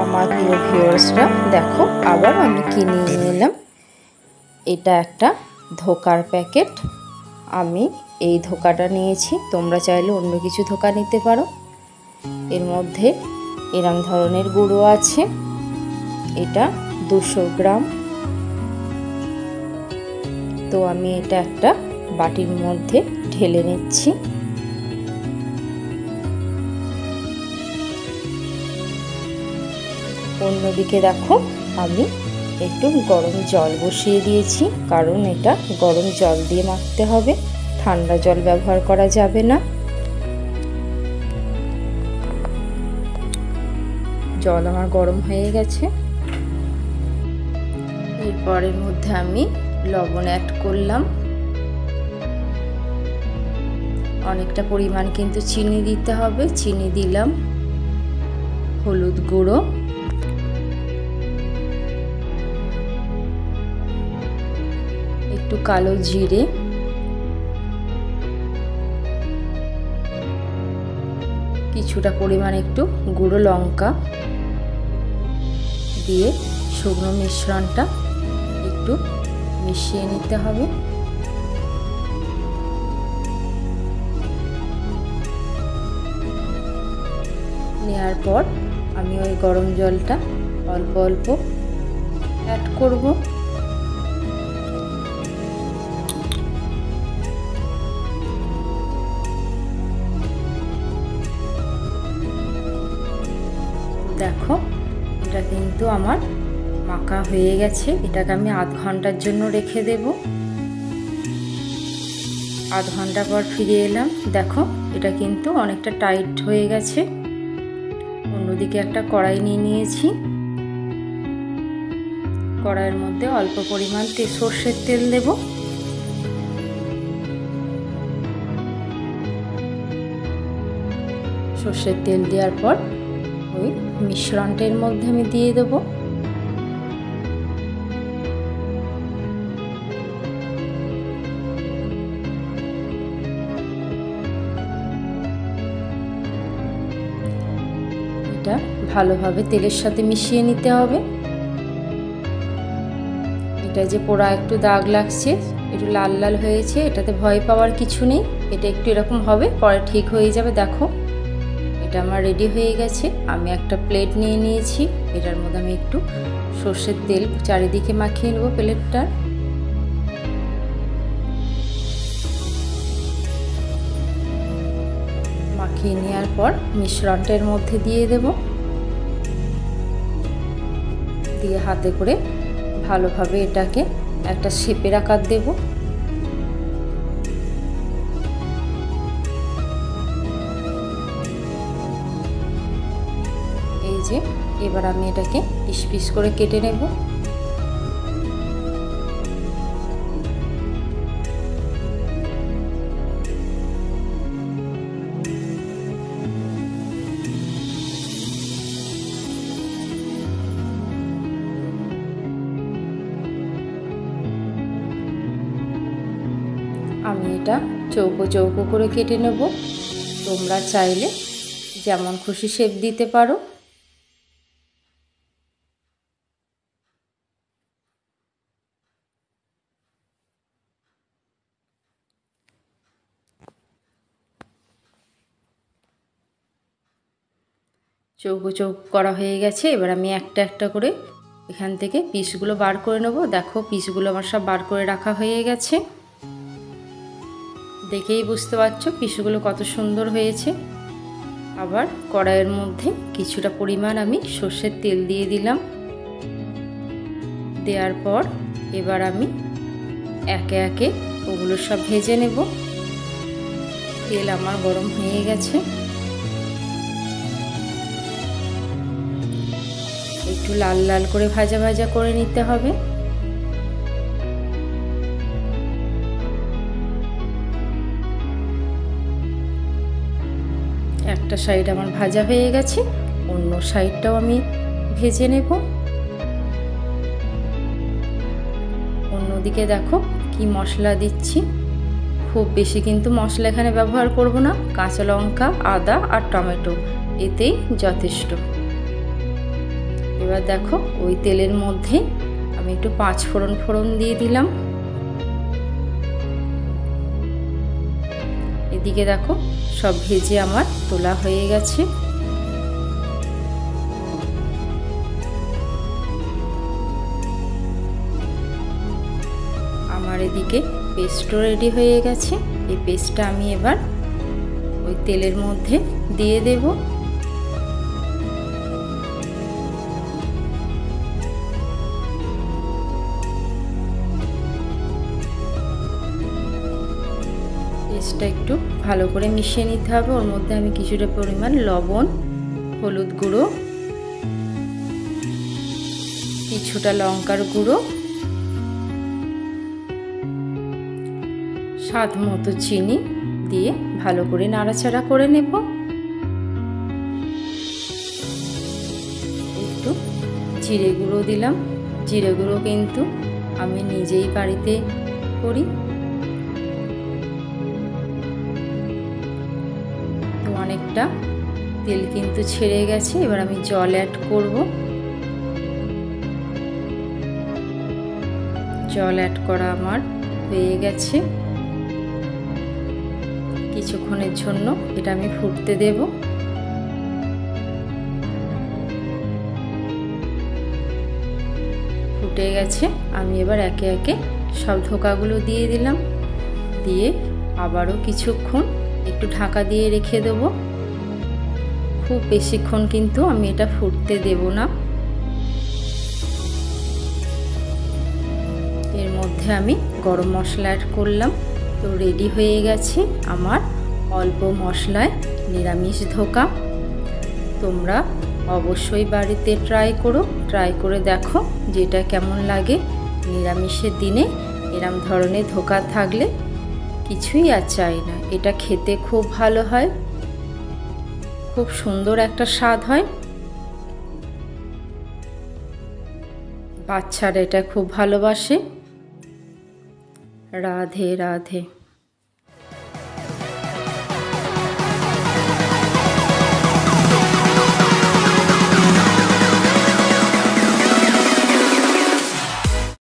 আমার প্রিয় ভিউয়ার্সরা, দেখো আবার আমি কিনে নিয়ে এলাম। এটা একটা ধোকার প্যাকেট। আমি এই ধোকাটা নিয়েছি, তোমরা চাইলে অন্য কিছু ধোকা নিতে পারো। এর মধ্যে এরম ধরনের গুঁড়ো আছে। এটা 200 গ্রাম। তো আমি এটা একটা বাটির মধ্যে ঢেলে নিচ্ছি। অন্যদিকে দেখো আমি একটু গরম জল বসিয়ে দিয়েছি, কারণ এটা গরম জল দিয়ে মাখতে হবে, ঠান্ডা জল ব্যবহার করা যাবে না। জল আমার গরম হয়ে গেছে। এরপরের মধ্যে আমি লবণ অ্যাড করলাম। অনেকটা পরিমাণ কিন্তু চিনি দিতে হবে। চিনি দিলাম, হলুদ গুঁড়ো, একটু কালো জিরে, কিছুটা পরিমাণ একটু গুঁড়ো লঙ্কা দিয়ে শুকনো মিশ্রণটা একটু মিশিয়ে নিতে হবে। নেওয়ার পর আমি ওই গরম জলটা অল্প অল্প অ্যাড করব। দেখো এটা কিন্তু আমার মাখা হয়ে গেছে। এটাকে আমি আধ ঘন্টার জন্য রেখে দেব। আধ ঘন্টা পর ফিরে এলাম। দেখো এটা কিন্তু অনেকটা টাইট হয়ে গেছে। অন্যদিকে একটা কড়াই নিয়ে নিয়েছি। কড়াইয়ের মধ্যে অল্প পরিমাণ সর্ষের তেল দেব। সর্ষের তেল দেওয়ার পর ওই মিশ্রণটার মধ্যে আমি দিয়ে দেব। এটা ভালোভাবে তেলের সাথে মিশিয়ে নিতে হবে। এটা যে পোড়া একটু দাগ লাগছে, একটু লাল লাল হয়েছে, এটাতে ভয় পাওয়ার কিছু নেই। এটা একটু এরকম হবে, পরে ঠিক হয়ে যাবে। দেখো এটা আমার রেডি হয়ে গেছে। আমি একটা প্লেট নিয়ে নিয়েছি। এটার মধ্যে আমি একটু সর্ষের তেল চারিদিকে মাখিয়ে নেব প্লেটটার। মাখিয়ে নেওয়ার পর মিশ্রণটার মধ্যে দিয়ে দেব। দিয়ে হাতে করে ভালোভাবে এটাকে একটা শেপের আকার দেব। এই যে এবার আমি এটাকে পিস পিস করে কেটে নেব। আমি এটা চৌকো চৌকো করে কেটে নেব। তোমরা চাইলে যেমন খুশি শেপ দিতে পারো। চৌকো চৌকো করা হয়ে গেছে। এবার আমি একটা একটা করে এখান থেকে পিসগুলো বার করে নেব। দেখো পিসগুলো আমার সব বার করে রাখা হয়ে গেছে। দেখেই বুঝতে পারছো পিসগুলো কত সুন্দর হয়েছে। আবার কড়াইয়ের মধ্যে কিছুটা পরিমাণ আমি সর্ষের তেল দিয়ে দিলাম। দেওয়ার পর এবার আমি একে একে ওগুলো সব ভেজে নেব। তেল আমার গরম হয়ে গেছে। একটু লাল লাল করে ভাজা ভাজা করে নিতে হবে। একটা সাইড আমার ভাজা হয়ে গেছে, অন্য সাইডটাও আমি ভেজে নেব। অন্যদিকে দেখো কি মশলা দিচ্ছি। খুব বেশি কিন্তু মশলা এখানে ব্যবহার করব না। কাঁচা লঙ্কা, আদা আর টমেটো, এতেই যথেষ্ট। এবার দেখো ওই তেলের মধ্যে আমি একটু 5 ফোড়ন দিয়ে দিলাম। এদিকে দেখো সব ভেজে আমার তোলা হয়ে গেছে। আমার এদিকে পেস্টও রেডি হয়ে গেছে। এই পেস্টটা আমি এবার ওই তেলের মধ্যে দিয়ে দেব। পেস্টটা একটু ভালো করে মিশিয়ে নিতে হবে। ওর মধ্যে আমি কিছুটা পরিমাণ লবণ, হলুদ গুঁড়ো, কিছুটা লঙ্কার গুঁড়ো, স্বাদ মতো চিনি দিয়ে ভালো করে নাড়াচাড়া করে নেব। একটু জিরে গুঁড়ো দিলাম। জিরে গুঁড়ো কিন্তু আমি নিজেই বাড়িতে করি। তো অনেকটা তেল কিন্তু ছেড়ে গেছে। এবার আমি জল অ্যাড করব। জল অ্যাড করা আমার হয়ে গেছে। কিছুক্ষণের জন্য এটা আমি ফুটতে দেব। ফুটে গেছে। আমি এবার একে একে সব ধোকাগুলো দিয়ে দিলাম। দিয়ে আবারও কিছুক্ষণ একটু ঢাকা দিয়ে রেখে দেব। খুব বেশিক্ষণ কিন্তু আমি এটা ফুটতে দেব না। এর মধ্যে আমি গরম মশলা অ্যাড করলাম। তো রেডি হয়ে গেছে আমার অল্প মশলায় নিরামিষ ধোকা। তোমরা অবশ্যই বাড়িতে ট্রাই করো। ট্রাই করে দেখো যেটা কেমন লাগে। নিরামিষের দিনে এরম ধরনের ধোকা থাকলে কিছুই আর চাই না। এটা খেতে খুব ভালো হয়, খুব সুন্দর একটা স্বাদ হয়। বাচ্চারা এটা খুব ভালোবাসে। রাধে রাধে।